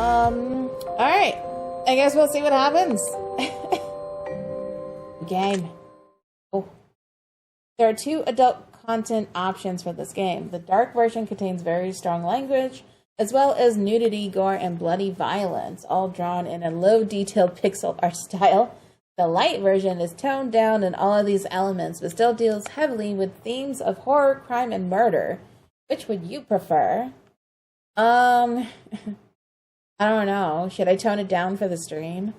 Alright. I guess we'll see what happens. Game. Oh. There are 2 adult content options for this game. The dark version contains very strong language, as well as nudity, gore, and bloody violence, all drawn in a low-detailed pixel art style. The light version is toned down in all of these elements, but still deals heavily with themes of horror, crime, and murder. Which would you prefer? I don't know. Should I tone it down for the stream?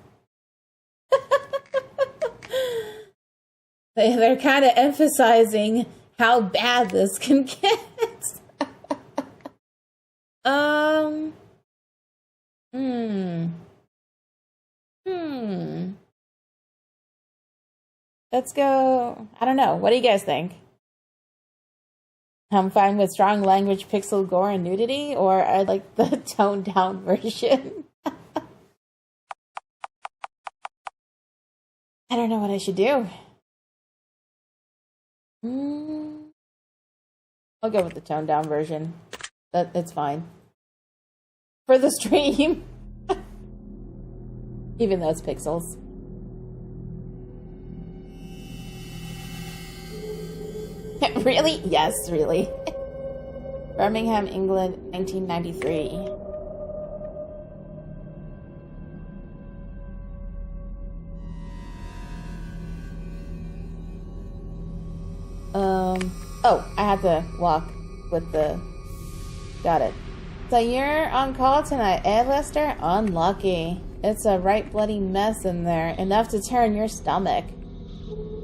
They're kind of emphasizing how bad this can get. Let's go. I don't know. What do you guys think? I'm fine with strong language, pixel, gore, and nudity, or I like the toned down version. I don't know what I should do. I'll go with the toned down version. It's fine. For the stream. Even though it's pixels. Really? Yes, really. Birmingham, England, 1993. Oh, I had to walk with the... Got it. So you're on call tonight, eh, Lester? Unlucky. It's a right bloody mess in there. Enough to turn your stomach.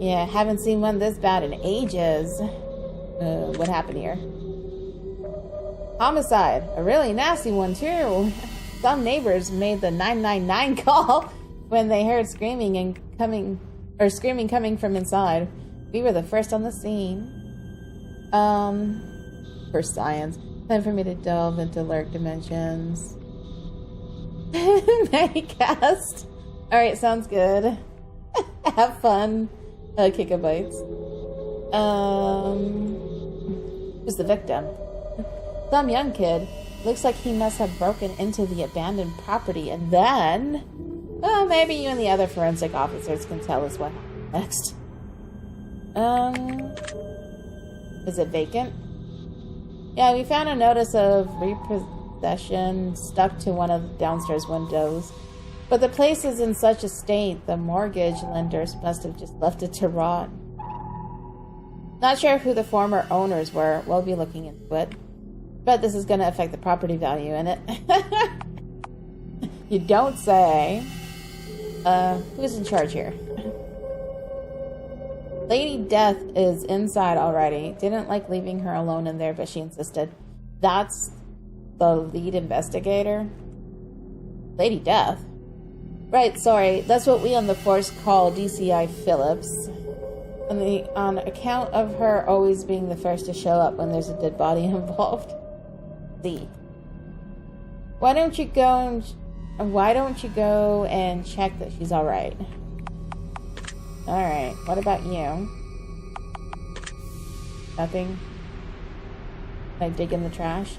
Yeah, haven't seen one this bad in ages. What happened here? Homicide. A really nasty one, too. Some neighbors made the 999 call when they heard screaming coming from inside. We were the first on the scene. For science. Time for me to delve into lurk dimensions. Maecast. Alright, sounds good. Have fun. Gigabytes. Who's the victim? Some young kid. Looks like he must have broken into the abandoned property and then... Well, maybe you and the other forensic officers can tell us what happened next. Is it vacant? Yeah, we found a notice of repossession stuck to one of the downstairs windows. But the place is in such a state, the mortgage lenders must have just left it to rot. Not sure who the former owners were. We'll be looking into it. But this is going to affect the property value in it. You don't say. Who's in charge here? Lady Death is inside already. Didn't like leaving her alone in there, but she insisted. That's the lead investigator? Lady Death? Right, sorry. That's what we on the force call DCI Phillips. On account of her always being the first to show up when there's a dead body involved. See. Why don't you go and check that she's alright? Alright, what about you? Nothing? Can I dig in the trash?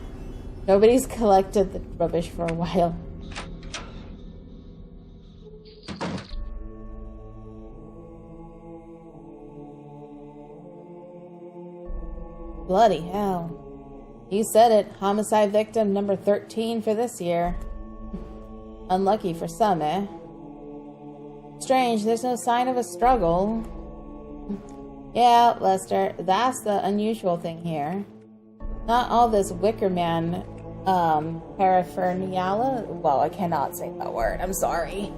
Nobody's collected the rubbish for a while. Bloody hell. You said it. Homicide victim number 13 for this year. Unlucky for some, eh? Strange, there's no sign of a struggle. Yeah, Lester, that's the unusual thing here. Not all this Wicker Man, paraphernalia. Well, I cannot say that word, I'm sorry.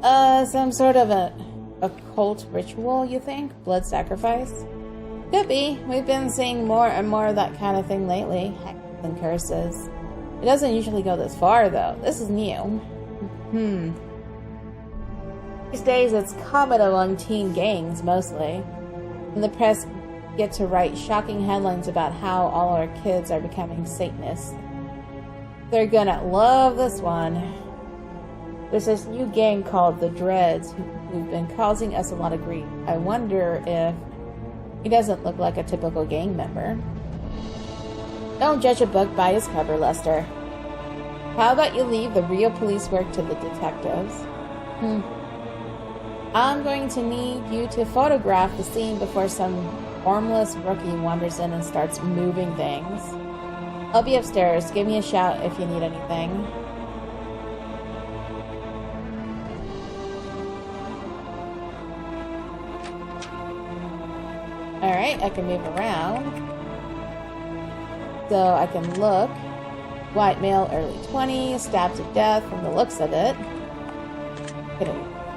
Some sort of a occult ritual, you think? Blood sacrifice? Could be. We've been seeing more and more of that kind of thing lately. Hexes and curses. It doesn't usually go this far, though. This is new. These days, it's common among teen gangs, mostly. And the press get to write shocking headlines about how all our kids are becoming Satanists. They're gonna love this one. There's this new gang called the Dreads who've been causing us a lot of grief. I wonder if he doesn't look like a typical gang member. Don't judge a book by its cover, Lester. How about you leave the real police work to the detectives? I'm going to need you to photograph the scene before some formless rookie wanders in and starts moving things. I'll be upstairs. Give me a shout if you need anything. Alright, I can move around. So I can look. White male, early 20s, stabbed to death from the looks of it.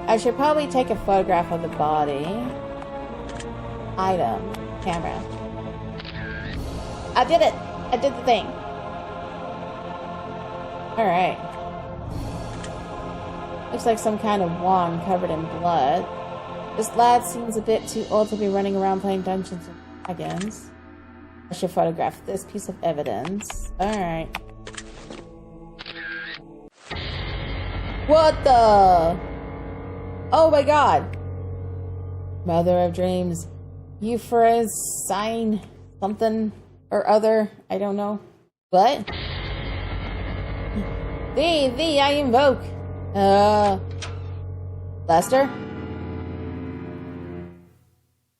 I should probably take a photograph of the body. Item. Camera. I did it! I did the thing. Alright. Looks like some kind of wand covered in blood. This lad seems a bit too old to be running around playing Dungeons and Dragons. I should photograph this piece of evidence. Alright. What the? Oh my god. Mother of dreams. Euphrasia sign something or other. I don't know. What? Thee, I invoke. Lester?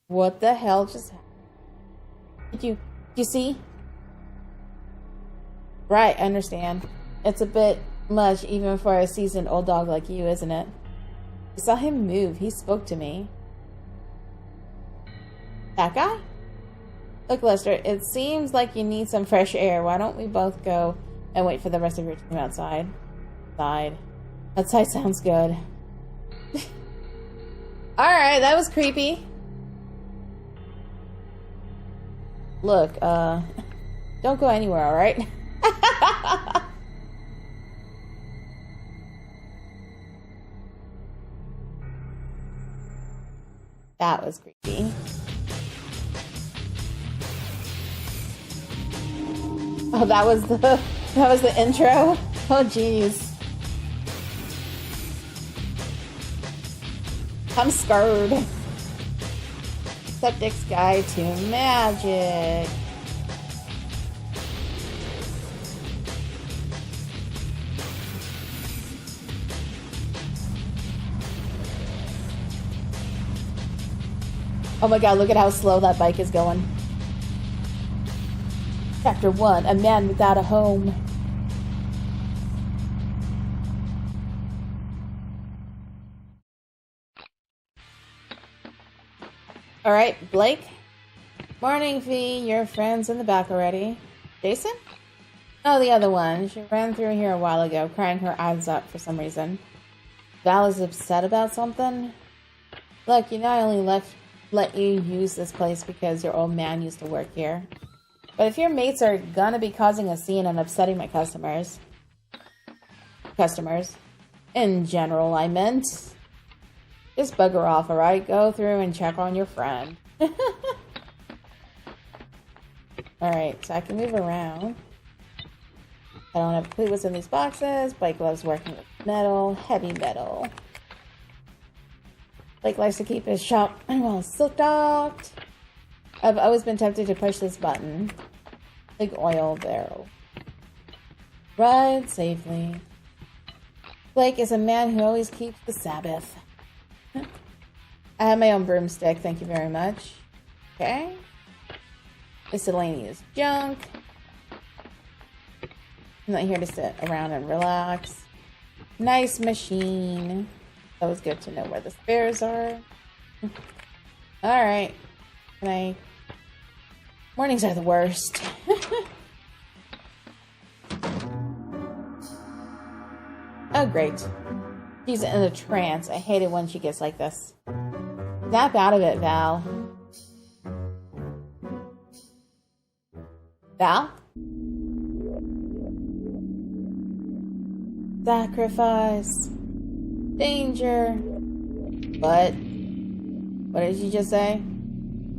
What the hell just happened? Did you see? Right, I understand. It's a bit much even for a seasoned old dog like you, isn't it? I saw him move. He spoke to me. That guy? Look, Lester, it seems like you need some fresh air. Why don't we both go and wait for the rest of your team outside? Outside sounds good. Alright, that was creepy. Look, don't go anywhere, alright? That was creepy. Oh, that was the intro? Oh, jeez. I'm scared. Sceptic's Guide to Magic. Oh my god, look at how slow that bike is going. Chapter 1, A Man Without a Home. Alright, Blake. Morning, Fee. Your friend's in the back already. Jason? Oh, the other one. She ran through here a while ago, crying her eyes out for some reason. Val is upset about something? Look, you know I only let you use this place because your old man used to work here. But if your mates are gonna be causing a scene and upsetting my customers, in general, I meant, just bugger off, alright? Go through and check on your friend. Alright, so I can move around. I don't have a clue what's in these boxes. Blake loves working with metal, heavy metal. Blake likes to keep his shop well stocked. I've always been tempted to push this button. Big oil barrel. Ride safely. Blake is a man who always keeps the Sabbath. I have my own broomstick, thank you very much. Okay. Miscellaneous junk. I'm not here to sit around and relax. Nice machine. Always good to know where the spares are. Alright. Mornings are the worst. Oh, great. She's in a trance. I hate it when she gets like this. Snap out of it, Val. Val? Sacrifice. Danger. What? What did you just say?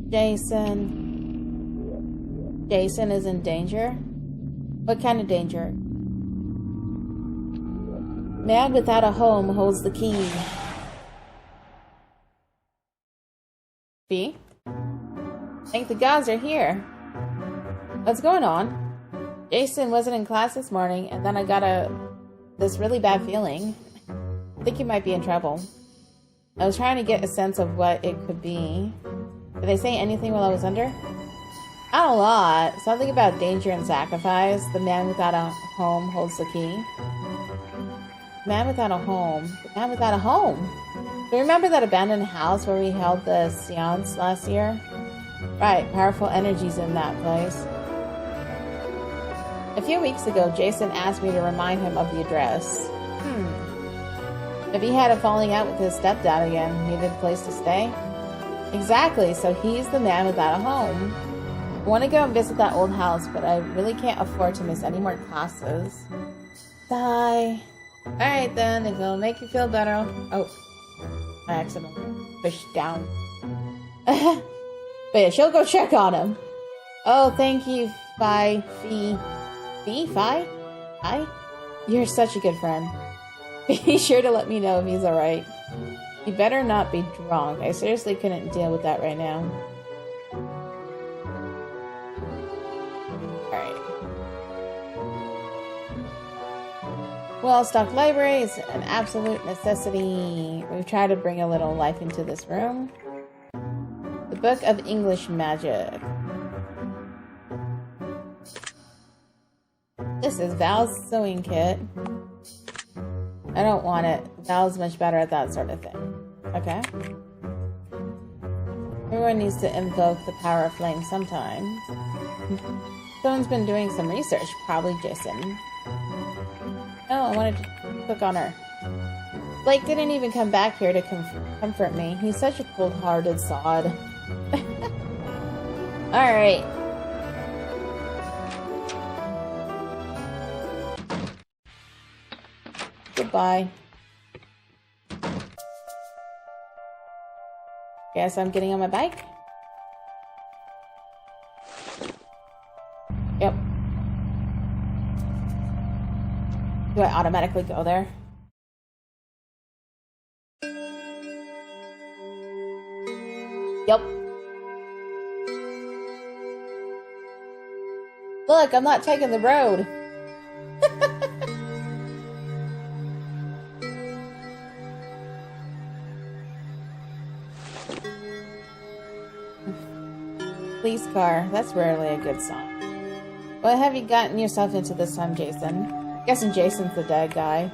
Jason. Jason is in danger? What kind of danger? Man without a home holds the key. B? Thank the gods are here. What's going on? Jason wasn't in class this morning, and then I got a this really bad feeling. I think you might be in trouble. I was trying to get a sense of what it could be. Did they say anything while I was under? Not a lot. Something about danger and sacrifice. The man without a home holds the key. Man without a home. The man without a home. Do you remember that abandoned house where we held the seance last year? Right, powerful energies in that place. A few weeks ago, Jason asked me to remind him of the address. If he had a falling out with his stepdad again, needed a place to stay? Exactly, so he's the man without a home. I want to go and visit that old house, but I really can't afford to miss any more classes. Sigh. Alright then, if it'll make you feel better. Oh, I accidentally pushed down. But yeah, she'll go check on him. Oh, thank you, Fi. You're such a good friend. Be sure to let me know if he's alright. He better not be drunk. I seriously couldn't deal with that right now. Alright. Well-stocked library is an absolute necessity. We've tried to bring a little life into this room. The Book of English Magic. This is Val's sewing kit. I don't want it. Val's much better at that sort of thing. Okay. Everyone needs to invoke the power of flame sometimes. Someone's been doing some research. Probably Jason. Oh, I wanted to cook on her. Blake didn't even come back here to comfort me. He's such a cold-hearted sod. Alright. Goodbye. Guess I'm getting on my bike. Yep. Do I automatically go there? Yep. Look, I'm not taking the road. Police car. That's rarely a good sign. What have you gotten yourself into this time, Jason? I'm guessing Jason's the dead guy.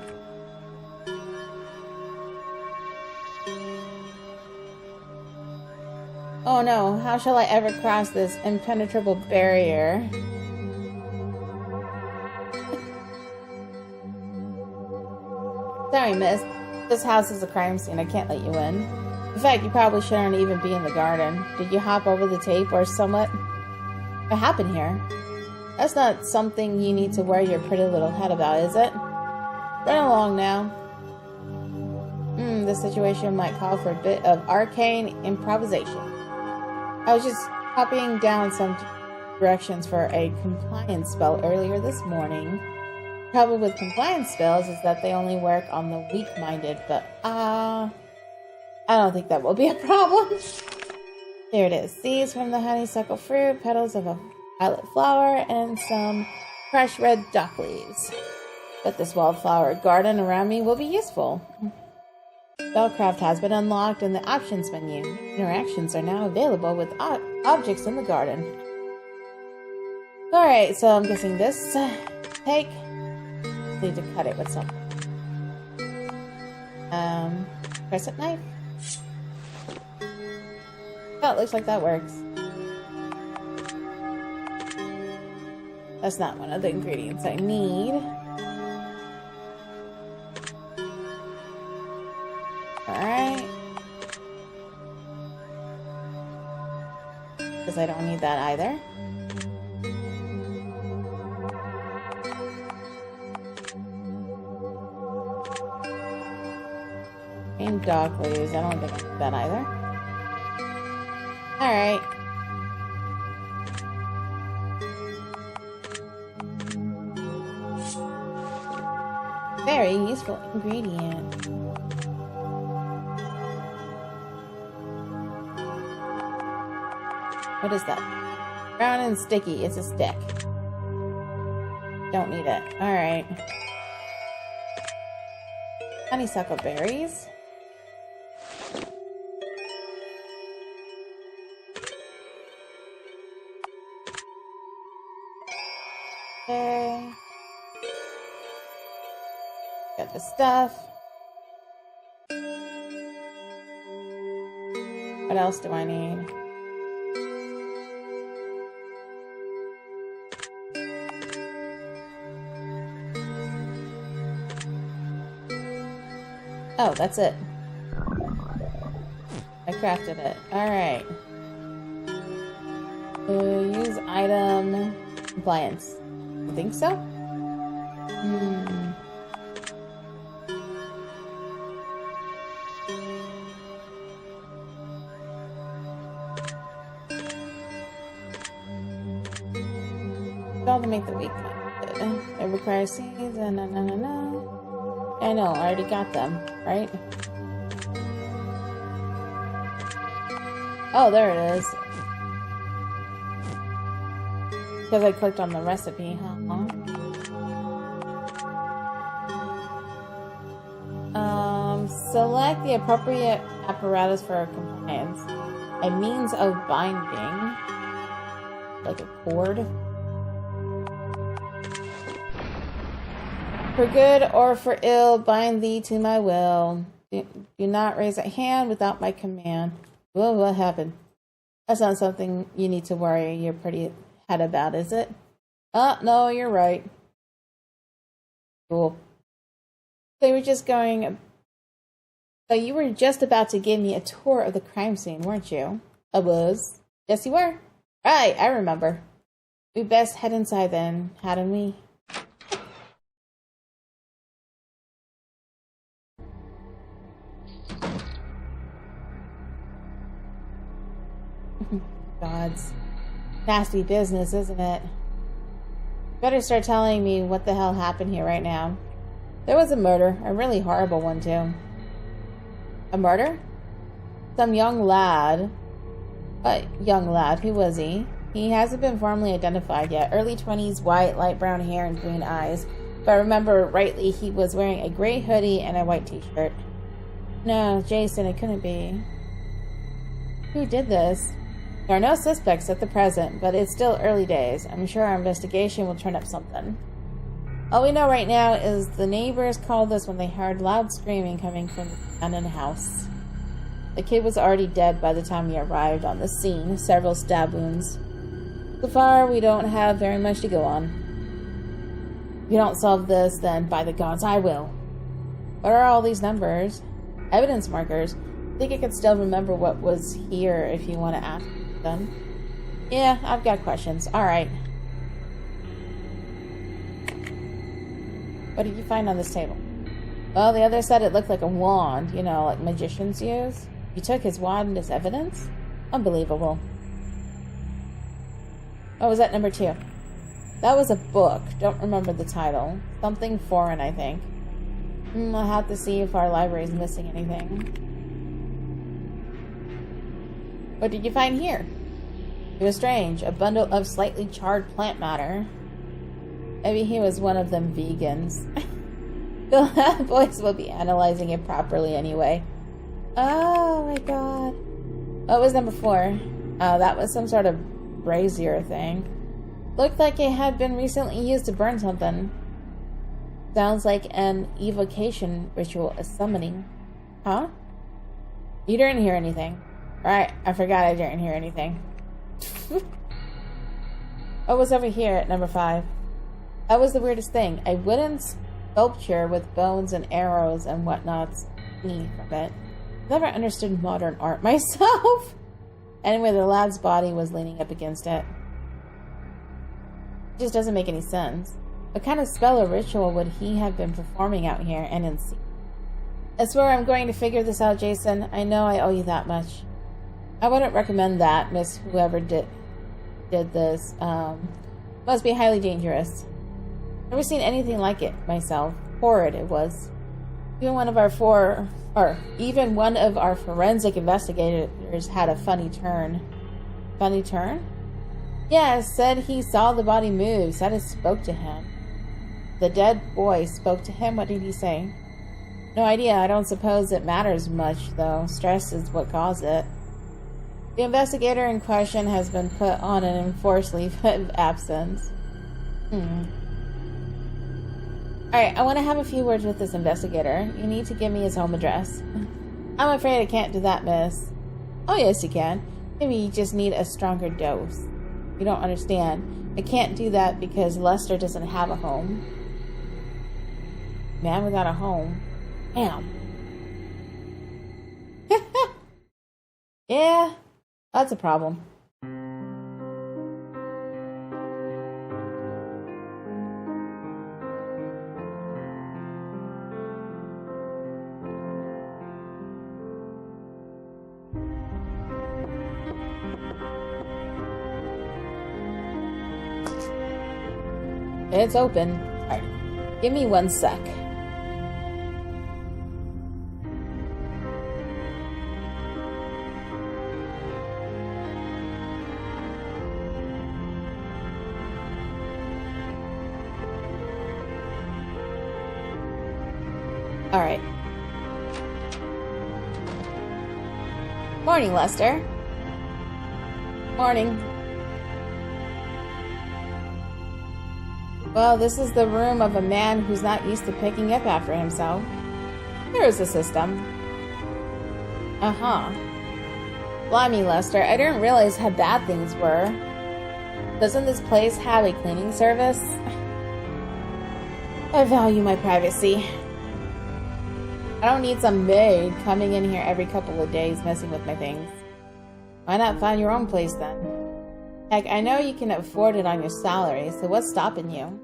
Oh no, how shall I ever cross this impenetrable barrier? Sorry, miss. This house is a crime scene. I can't let you in. In fact, you probably shouldn't even be in the garden. Did you hop over the tape or somewhat? What happened here? That's not something you need to worry your pretty little head about, is it? Run along now. This situation might call for a bit of arcane improvisation. I was just copying down some directions for a compliance spell earlier this morning. The trouble with compliance spells is that they only work on the weak-minded, but I don't think that will be a problem. There it is. Seeds from the honeysuckle fruit, petals of a violet flower, and some fresh red dock leaves. But this wildflower garden around me will be useful. Spellcraft has been unlocked in the options menu. Interactions are now available with objects in the garden. Alright, so I'm guessing this take. Need to cut it with something. Crescent knife. Oh, it looks like that works. That's not one of the ingredients I need. Alright. Because I don't need that either. And dock leaves. I don't think I need that either. Alright. Very useful ingredient. What is that? Brown and sticky. It's a stick. Don't need it. Alright. Honeysuckle berries. Okay. Got the stuff. What else do I need? Oh, that's it. I crafted it. Alright. Use item compliance. You think so? All to make the week good. It requires seeds and no. I know, I already got them, right? Oh, there it is. Because I clicked on the recipe, huh? Select the appropriate apparatus for compliance. A means of binding. Like a cord. For good or for ill, bind thee to my will. Do not raise a hand without my command. Well, what happened? That's not something you need to worry your pretty head about, is it? No, you're right. Cool. So you were just about to give me a tour of the crime scene, weren't you? I was. Yes, you were. Right, I remember. We best head inside then, hadn't we? Gods. Nasty business, isn't it? Better start telling me what the hell happened here right now. There was a murder, a really horrible one too. A murder? Some young lad. What young lad? Who was he? He hasn't been formally identified yet. Early 20s, white, light brown hair, and green eyes. If I remember rightly, he was wearing a gray hoodie and a white t-shirt. No, Jason, it couldn't be. Who did this? There are no suspects at the present, but it's still early days. I'm sure our investigation will turn up something. All we know right now is the neighbors called us when they heard loud screaming coming from the abandoned house. The kid was already dead by the time we arrived on the scene, several stab wounds. So far, we don't have very much to go on. If you don't solve this, then by the gods, I will. What are all these numbers? Evidence markers. I think I can still remember what was here if you want to ask them. Yeah, I've got questions. Alright. What did you find on this table? Well, the other said it looked like a wand, you know, like magicians use. You took his wand as evidence? Unbelievable. What was that number 2? That was a book. Don't remember the title. Something foreign, I think. I'll have to see if our library is missing anything. What did you find here? It was strange. A bundle of slightly charred plant matter. Maybe he was one of them vegans. The boys will be analyzing it properly anyway. Oh my god. What was number 4? Oh, that was some sort of brazier thing. Looked like it had been recently used to burn something. Sounds like an evocation ritual, a summoning. Huh? You didn't hear anything. Right, I forgot I didn't hear anything. What was over here at number 5? That was the weirdest thing. A wooden sculpture with bones and arrows and whatnots hanging from it. Never understood modern art myself. Anyway, the lad's body was leaning up against it. It just doesn't make any sense. What kind of spell or ritual would he have been performing out here and in sea? I swear I'm going to figure this out, Jason. I know I owe you that much. I wouldn't recommend that, Miss whoever did this. Must be highly dangerous. Never seen anything like it myself. Horrid it was. Even one of our forensic investigators had a funny turn. Funny turn? Yeah, said he saw the body move, said it spoke to him. The dead boy spoke to him. What did he say? No idea. I don't suppose it matters much, though. Stress is what caused it. The investigator in question has been put on an enforced leave of absence. Alright, I want to have a few words with this investigator. You need to give me his home address. I'm afraid I can't do that, miss. Oh, yes, you can. Maybe you just need a stronger dose. You don't understand. I can't do that because Lester doesn't have a home. Man without a home. Damn. Yeah, that's a problem. It's open. Alright. Give me 1 sec. Alright. Morning, Lester. Morning. Well, this is the room of a man who's not used to picking up after himself. Here is the system. Uh-huh. Blimey, Lester, I didn't realize how bad things were. Doesn't this place have a cleaning service? I value my privacy. I don't need some maid coming in here every couple of days messing with my things. Why not find your own place then? Heck, I know you can afford it on your salary, so what's stopping you?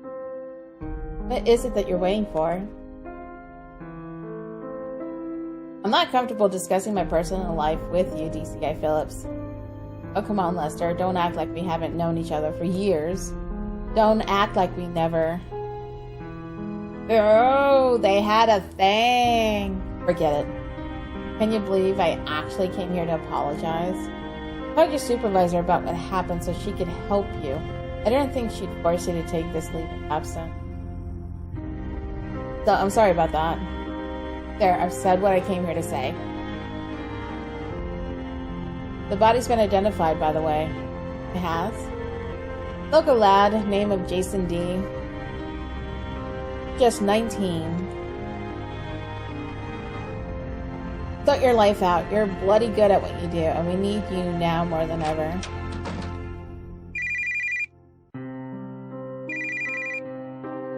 What is it that you're waiting for? I'm not comfortable discussing my personal life with you, DCI Phillips. Oh, come on, Lester. Don't act like we haven't known each other for years. Don't act like we never... Oh, they had a thing. Forget it. Can you believe I actually came here to apologize? I told your supervisor about what happened so she could help you. I didn't think she'd force you to take this leave of absence. So, I'm sorry about that. There, I've said what I came here to say. The body's been identified, by the way. It has? Local lad, name of Jason D. Just 19. Sort your life out. You're bloody good at what you do, and we need you now more than ever.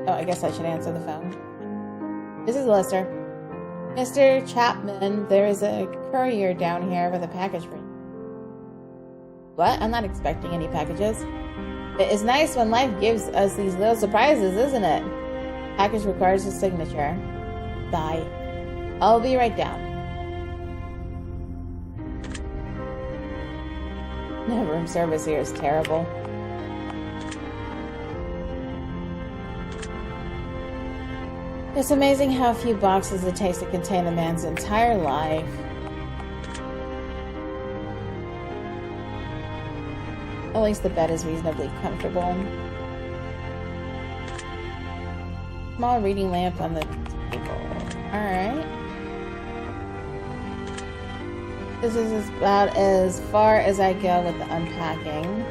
Oh, I guess I should answer the phone. This is Lester. Mr. Chapman, there is a courier down here with a package for you. What? I'm not expecting any packages. It is nice when life gives us these little surprises, isn't it? Package requires a signature. Bye. I'll be right down. The room service here is terrible. It's amazing how few boxes it takes to contain a man's entire life. At least the bed is reasonably comfortable. Small reading lamp on the table. Alright. This is about as far as I go with the unpacking.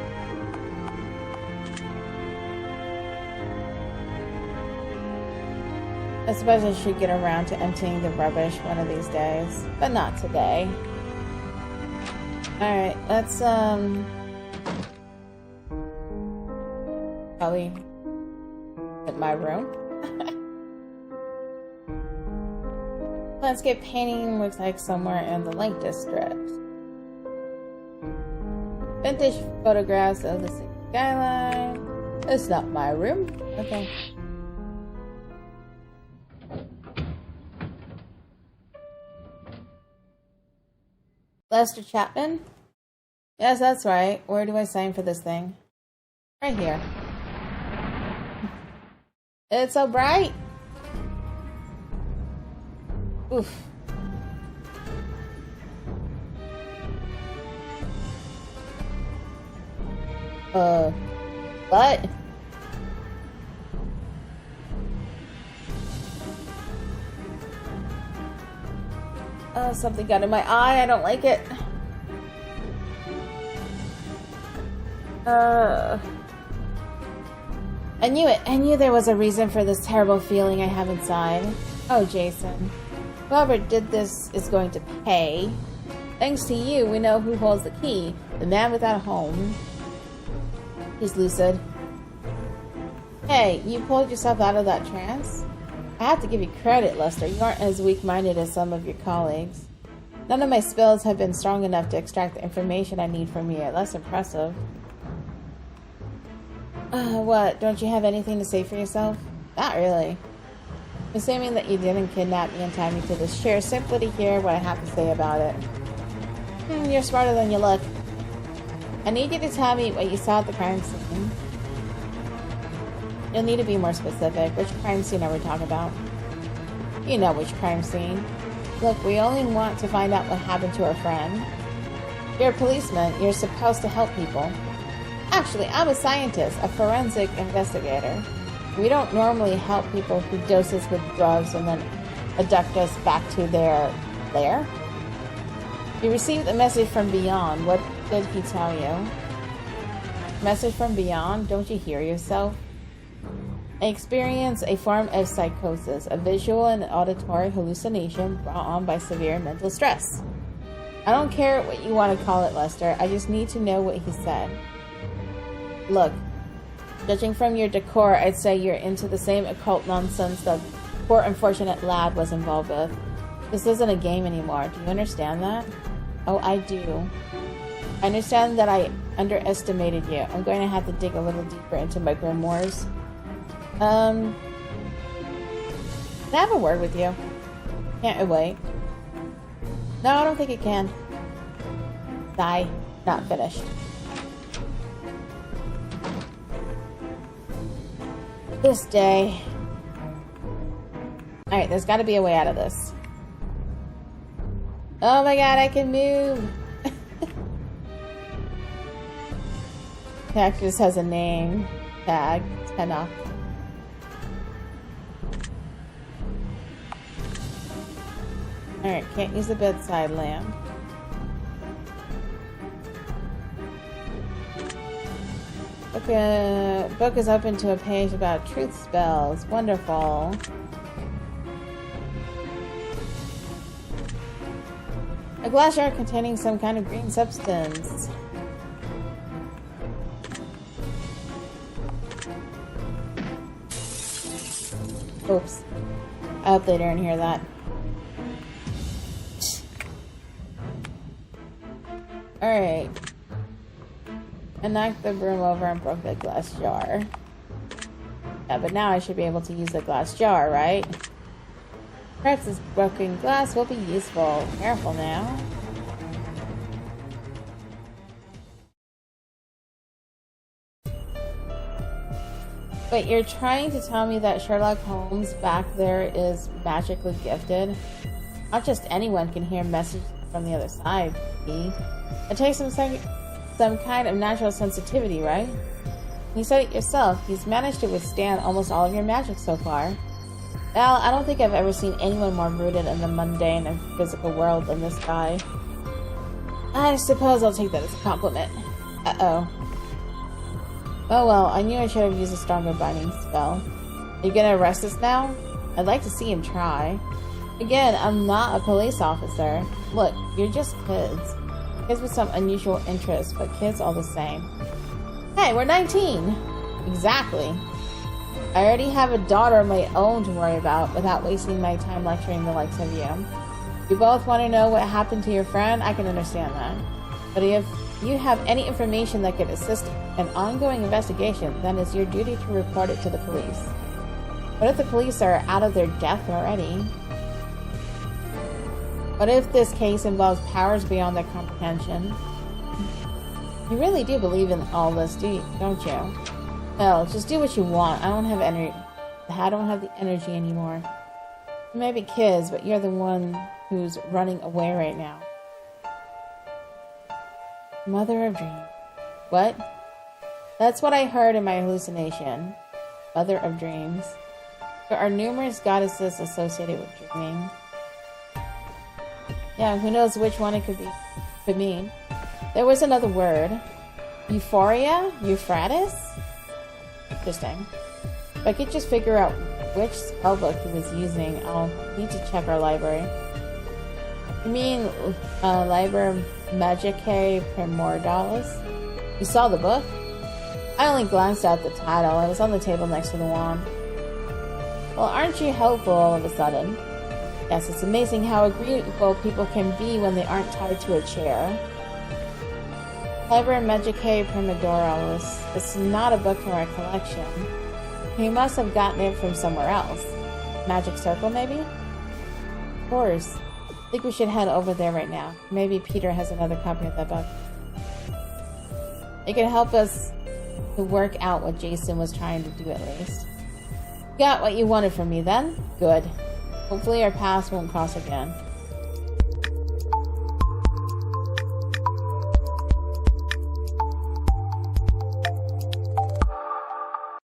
I suppose I should get around to emptying the rubbish one of these days, but not today. Alright, let's probably at my room. Landscape painting looks like somewhere in the Lake District. Vintage photographs of the city skyline. It's not my room. Okay. Lester Chapman? Yes, that's right. Where do I sign for this thing? Right here. It's so bright. Oof. What? Something got in my eye. I don't like it. I knew it. I knew there was a reason for this terrible feeling I have inside. Oh, Jason. Whoever did this is going to pay. Thanks to you, we know who holds the key. The man without a home. He's lucid. Hey, you pulled yourself out of that trance? I have to give you credit, Lester. You aren't as weak-minded as some of your colleagues. None of my spells have been strong enough to extract the information I need from you. Less impressive. What? Don't you have anything to say for yourself? Not really. Assuming that you didn't kidnap me and tie me to this chair simply to hear what I have to say about it. You're smarter than you look. I need you to tell me what you saw at the crime scene. You'll need to be more specific. Which crime scene are we talking about? You know which crime scene. Look, we only want to find out what happened to our friend. You're a policeman. You're supposed to help people. Actually, I'm a scientist, a forensic investigator. We don't normally help people who dose us with drugs and then abduct us back to their lair. You received a message from beyond. What did he tell you? Message from beyond? Don't you hear yourself? I experience a form of psychosis, a visual and auditory hallucination brought on by severe mental stress. I don't care what you want to call it, Lester. I just need to know what he said. Look, judging from your decor, I'd say you're into the same occult nonsense that poor unfortunate lad was involved with. This isn't a game anymore. Do you understand that? Oh, I do. I understand that I underestimated you. I'm going to have to dig a little deeper into my grimoires. Can I have a word with you? Can't it wait? No, I don't think it can. Die. Not finished. This day. Alright, there's gotta be a way out of this. Oh my god, I can move! Cactus has a name tag. Tenok. Alright, can't use the bedside lamp. Book is open to a page about truth spells. Wonderful. A glass jar containing some kind of green substance. Oops. I hope they didn't hear that. Alright. I knocked the broom over and broke the glass jar. Yeah, but now I should be able to use the glass jar, right? Perhaps this broken glass will be useful. Careful now. Wait, you're trying to tell me that Sherlock Holmes back there is magically gifted? Not just anyone can hear messages from the other side, P. It takes some kind of natural sensitivity, right? You said it yourself. He's managed to withstand almost all of your magic so far. Well, I don't think I've ever seen anyone more rooted in the mundane and physical world than this guy. I suppose I'll take that as a compliment. Uh-oh. Oh well, I knew I should have used a stronger binding spell. Are you gonna arrest us now? I'd like to see him try. Again, I'm not a police officer. Look, you're just kids. Kids with some unusual interests, but kids all the same. Hey, we're 19! Exactly. I already have a daughter of my own to worry about without wasting my time lecturing the likes of you. You both want to know what happened to your friend? I can understand that. But if you have any information that could assist an ongoing investigation, then it's your duty to report it to the police. What if the police are out of their depth already? What if this case involves powers beyond their comprehension? You really do believe in all this, don't you? Hell, just do what you want. I don't have the energy anymore. You may be kids, but you're the one who's running away right now. Mother of dreams. What? That's what I heard in my hallucination. Mother of dreams. There are numerous goddesses associated with dreaming. Yeah, who knows which one it could mean. There was another word. Euphoria? Euphrates? Interesting. If I could just figure out which spellbook he was using, I'll need to check our library. You mean Liber Magicae Primordialis? You saw the book? I only glanced at the title. It was on the table next to the wand. Well, aren't you helpful all of a sudden? Yes, it's amazing how agreeable people can be when they aren't tied to a chair. Liber Magicae Primordialis. It's not a book from our collection. He must have gotten it from somewhere else. Magic Circle, maybe? Of course. I think we should head over there right now. Maybe Peter has another copy of that book. It can help us to work out what Jason was trying to do at least. Got what you wanted from me then? Good. Hopefully our paths won't cross again.